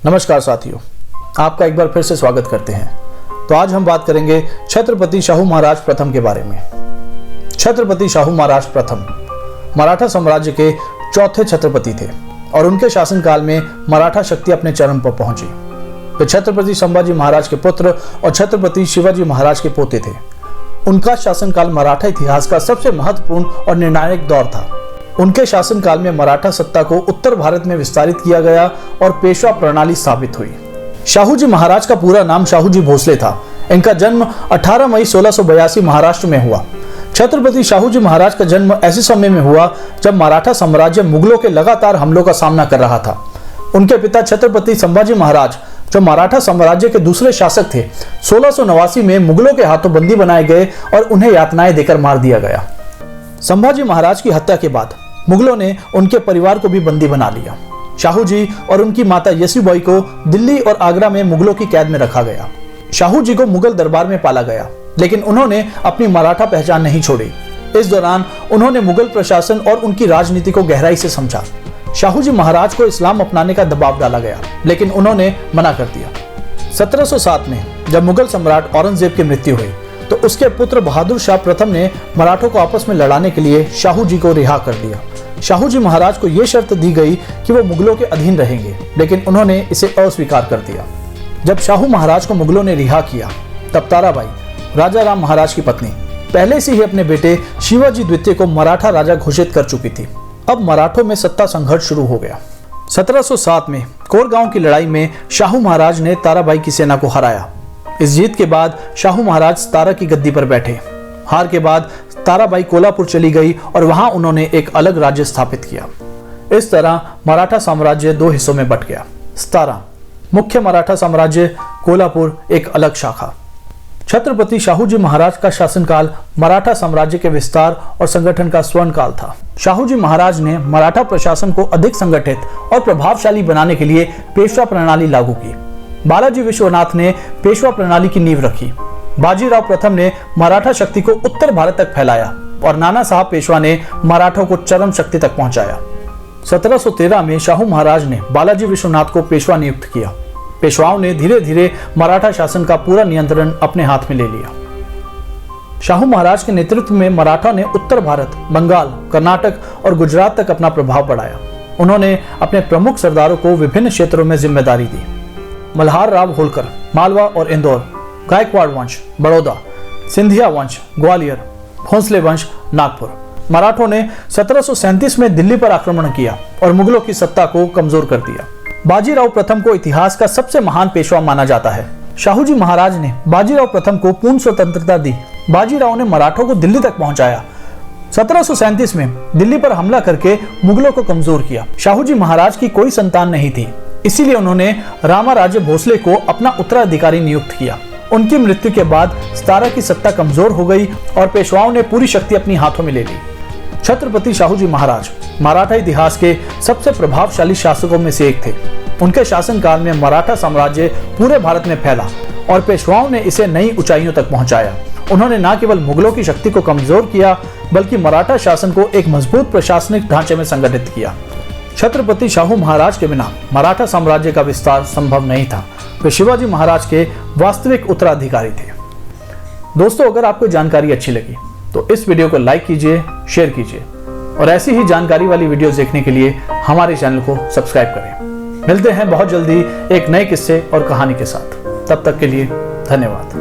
नमस्कार साथियों, आपका एक बार फिर से स्वागत करते हैं। तो आज हम बात करेंगे छत्रपति शाहू महाराज प्रथम के बारे में। छत्रपति शाहू महाराज प्रथम मराठा साम्राज्य के चौथे छत्रपति थे और उनके शासनकाल में मराठा शक्ति अपने चरम पर पहुंची। वे छत्रपति संभाजी महाराज के पुत्र और छत्रपति शिवाजी महाराज के पोते थे। उनका शासनकाल मराठा इतिहास का सबसे महत्वपूर्ण और निर्णायक दौर था। उनके शासनकाल में मराठा सत्ता को उत्तर भारत में विस्तारित किया गया और पेशवा प्रणाली स्थापित हुई। शाहू जी महाराज का पूरा नाम शाहू जी भोसले था। इनका जन्म 18 मई 1682 महाराष्ट्र में हुआ। छत्रपति शाहू जी महाराज का जन्म ऐसे समय में हुआ जब मराठा साम्राज्य मुगलों के लगातार हमलों का सामना कर रहा था। उनके पिता छत्रपति संभाजी महाराज, जो मराठा साम्राज्य के दूसरे शासक थे, 1689 में मुगलों के हाथों बंदी बनाए गए और उन्हें यातनाएं देकर मार दिया गया। संभाजी महाराज की हत्या के बाद मुगलों ने उनके परिवार को भी बंदी बना लिया। शाहू जी और उनकी माता यसूबाई को दिल्ली और आगरा में मुगलों की कैद में रखा गया। शाहू जी को मुगल दरबार में पाला गया, लेकिन उन्होंने अपनी मराठा पहचान नहीं छोड़ी। इस दौरान उन्होंने मुगल प्रशासन और उनकी राजनीति को गहराई से समझा। शाहू जी महाराज को इस्लाम अपनाने का दबाव डाला गया, लेकिन उन्होंने मना कर दिया। 1707 में जब मुगल सम्राट औरंगजेब की मृत्यु हुई तो उसके पुत्र बहादुर शाह प्रथम ने मराठों को आपस में लड़ाने के लिए शाहू जी को रिहा कर दिया। शाहू जी महाराज को यह शर्त दी गई कि वो मुगलों के अधीन रहेंगे, लेकिन उन्होंने इसे अस्वीकार कर दिया। जब शाहू महाराज को मुगलों ने रिहा किया तब ताराबाई, राजा राम महाराज की पत्नी, पहले से ही अपने बेटे शिवाजी द्वितीय को मराठा राजा घोषित कर चुकी थी। अब मराठों में सत्ता संघर्ष शुरू हो गया। 1707 में कोरगांव की लड़ाई में शाहू महाराज ने ताराबाई की सेना को हराया। इस जीत के बाद शाहू महाराज तारा की गद्दी पर बैठे। हार के बाद ताराबाई कोल्हापुर चली गई और वहां उन्होंने एक अलग राज्य स्थापित किया। इस तरह मराठा साम्राज्य दो हिस्सों में बंट गया। सतारा मुख्य मराठा साम्राज्य, कोल्हापुर एक अलग शाखा। छत्रपति शाहू जी महाराज का शासनकाल मराठा साम्राज्य के विस्तार और संगठन का स्वर्ण काल था। शाहू जी महाराज ने मराठा प्रशासन को अधिक संगठित और प्रभावशाली बनाने के लिए पेशवा प्रणाली लागू की। बालाजी विश्वनाथ ने पेशवा प्रणाली की नींव रखी। बाजीराव प्रथम ने मराठा शक्ति को उत्तर भारत तक फैलाया और नाना साहब पेशवा ने मराठों को चरम शक्ति तक पहुंचाया। 1713 में शाहू महाराज ने बालाजी विश्वनाथ को पेशवा नियुक्त किया। पेशवाओं ने धीरे धीरे मराठा शासन का पूरा नियंत्रण अपने हाथ में ले लिया। शाहू महाराज के नेतृत्व में मराठा ने उत्तर भारत, बंगाल, कर्नाटक और गुजरात तक अपना प्रभाव बढ़ाया। उन्होंने अपने प्रमुख सरदारों को विभिन्न क्षेत्रों में जिम्मेदारी दी। मल्हार राव होलकर, मालवा और इंदौर, गायकवाड़ वंश, बड़ौदा, सिंधिया वंश, ग्वालियर, भोंसले वंश, नागपुर। मराठों ने 1737 में दिल्ली पर आक्रमण किया और मुगलों की सत्ता को कमजोर कर दिया। बाजीराव प्रथम को इतिहास का सबसे महान पेशवा माना जाता है। शाहू जी महाराज ने बाजीराव प्रथम को पूर्ण स्वतंत्रता दी। बाजीराव ने मराठों को दिल्ली तक पहुंचाया। 1737 में दिल्ली पर हमला करके मुगलों को कमजोर किया। शाहू जी महाराज की कोई संतान नहीं थी, इसीलिए उन्होंने रामाराजे भोसले को अपना उत्तराधिकारी नियुक्त किया। उनकी मृत्यु के बाद सतारा की सत्ता कमजोर हो गई और पेशवाओं ने पूरी शक्ति अपनी हाथों में ले ली। छत्रपति शाहू जी महाराज मराठा इतिहास के सबसे प्रभावशाली शासकों में से एक थे। उनके शासनकाल में मराठा साम्राज्य पूरे भारत में फैला और पेशवाओं ने इसे नई ऊंचाइयों तक पहुंचाया। उन्होंने न केवल मुगलों की शक्ति को कमजोर किया, बल्कि मराठा शासन को एक मजबूत प्रशासनिक ढांचे में संगठित किया। छत्रपति शाहू महाराज के बिना मराठा साम्राज्य का विस्तार संभव नहीं था। वे शिवाजी महाराज के वास्तविक उत्तराधिकारी थे। दोस्तों, अगर आपको जानकारी अच्छी लगी तो इस वीडियो को लाइक कीजिए, शेयर कीजिए और ऐसी ही जानकारी वाली वीडियोस देखने के लिए हमारे चैनल को सब्सक्राइब करें। मिलते हैं बहुत जल्दी एक नए किस्से और कहानी के साथ। तब तक के लिए धन्यवाद।